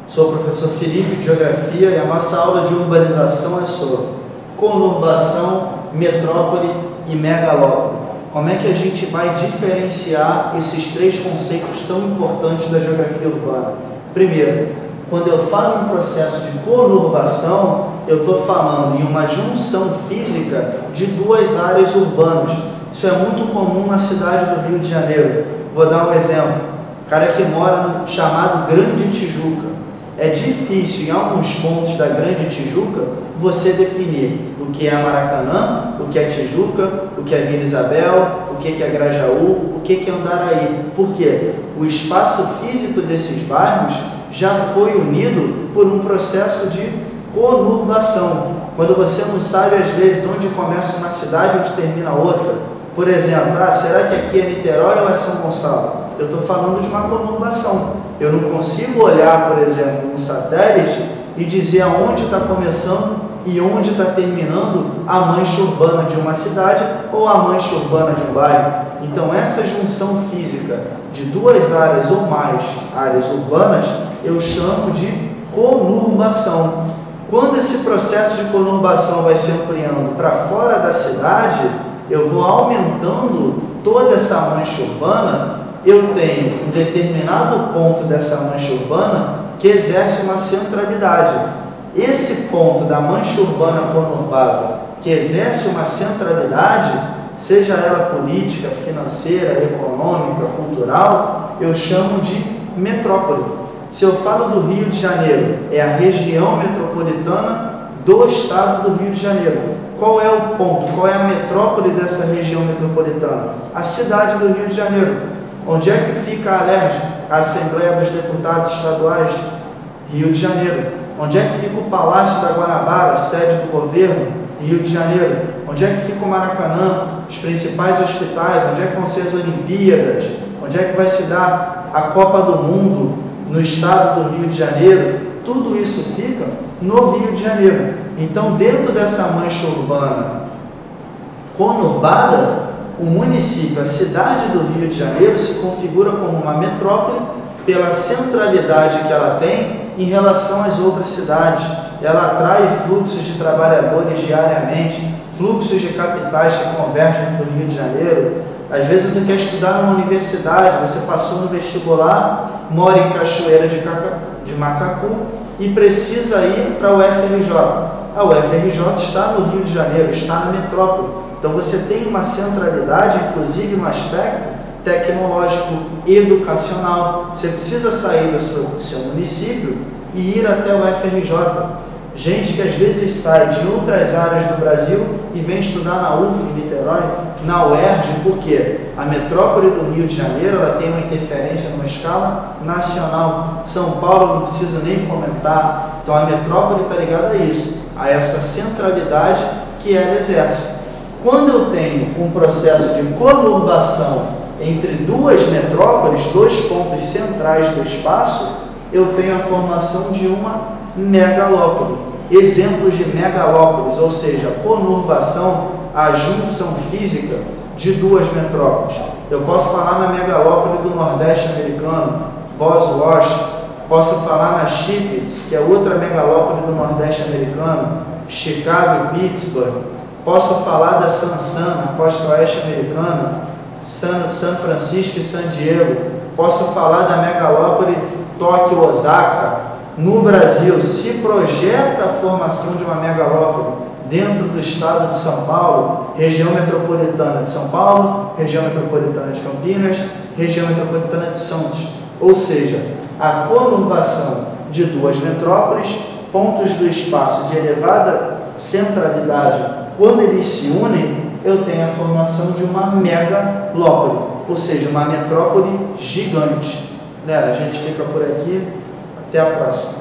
Sou o professor Felipe de Geografia e a nossa aula de urbanização é sobre conurbação, metrópole e megalópole. Como é que a gente vai diferenciar esses três conceitos tão importantes da geografia urbana? Primeiro, quando eu falo em processo de conurbação, eu estou falando em uma junção física de duas áreas urbanas. Isso é muito comum na cidade do Rio de Janeiro. Vou dar um exemplo. O cara que mora no chamado Grande Tijuca. É difícil, em alguns pontos da Grande Tijuca, você definir o que é Maracanã, o que é Tijuca, o que é Vila Isabel, o que é Grajaú, o que é Andaraí. Por quê? O espaço físico desses bairros já foi unido por um processo de conurbação. Quando você não sabe, às vezes, onde começa uma cidade e onde termina outra. Por exemplo, será que aqui é Niterói ou é São Gonçalo? Eu estou falando de uma conurbação. Eu não consigo olhar, por exemplo, um satélite e dizer aonde está começando e onde está terminando a mancha urbana de uma cidade ou a mancha urbana de um bairro. Então, essa junção física de duas áreas ou mais áreas urbanas, eu chamo de conurbação. Quando esse processo de conurbação vai se ampliando para fora da cidade, eu vou aumentando toda essa mancha urbana. Eu tenho um determinado ponto dessa mancha urbana que exerce uma centralidade. Esse ponto da mancha urbana conurbada que exerce uma centralidade, seja ela política, financeira, econômica, cultural, eu chamo de metrópole. Se eu falo do Rio de Janeiro, é a região metropolitana do estado do Rio de Janeiro. Qual é o ponto, qual é a metrópole dessa região metropolitana? A cidade do Rio de Janeiro. Onde é que fica a ALERJ, a Assembleia dos Deputados Estaduais? Rio de Janeiro. Onde é que fica o Palácio da Guanabara, sede do governo? Rio de Janeiro. Onde é que fica o Maracanã, os principais hospitais? Onde é que vão ser as Olimpíadas? Onde é que vai se dar a Copa do Mundo no estado do Rio de Janeiro? Tudo isso fica no Rio de Janeiro. Então, dentro dessa mancha urbana conurbada, o município, a cidade do Rio de Janeiro, se configura como uma metrópole pela centralidade que ela tem em relação às outras cidades. Ela atrai fluxos de trabalhadores diariamente, fluxos de capitais que convergem para o Rio de Janeiro. Às vezes você quer estudar numa universidade, você passou no vestibular, mora em Cachoeira de Macacu e precisa ir para o UFRJ. A UFRJ está no Rio de Janeiro, está na metrópole. Então você tem uma centralidade, inclusive no aspecto tecnológico, educacional. Você precisa sair do seu município e ir até o UFRJ. Gente que às vezes sai de outras áreas do Brasil e vem estudar na UF, em Niterói, na UERJ, porque a metrópole do Rio de Janeiro ela tem uma interferência numa escala nacional. São Paulo não preciso nem comentar. Então a metrópole está ligada a isso, a essa centralidade que ela exerce. Quando eu tenho um processo de conurbação entre duas metrópoles, dois pontos centrais do espaço, eu tenho a formação de uma megalópole. Exemplos de megalópolis, ou seja, conurbação, a junção física de duas metrópoles. Eu posso falar na megalópole do Nordeste americano, Boswash, posso falar na Shipits, que é outra megalópole do Nordeste americano, Chicago e Pittsburgh. Posso falar da Sansan, na costa oeste americana, São Francisco e San Diego. Posso falar da megalópole Tóquio-Osaka. No Brasil, se projeta a formação de uma megalópole dentro do estado de São Paulo, região metropolitana de São Paulo, região metropolitana de Campinas, região metropolitana de Santos. Ou seja, a conurbação de duas metrópoles, pontos do espaço de elevada centralidade. Quando eles se unem, eu tenho a formação de uma megalópole, ou seja, uma metrópole gigante. Galera, a gente fica por aqui. Até a próxima.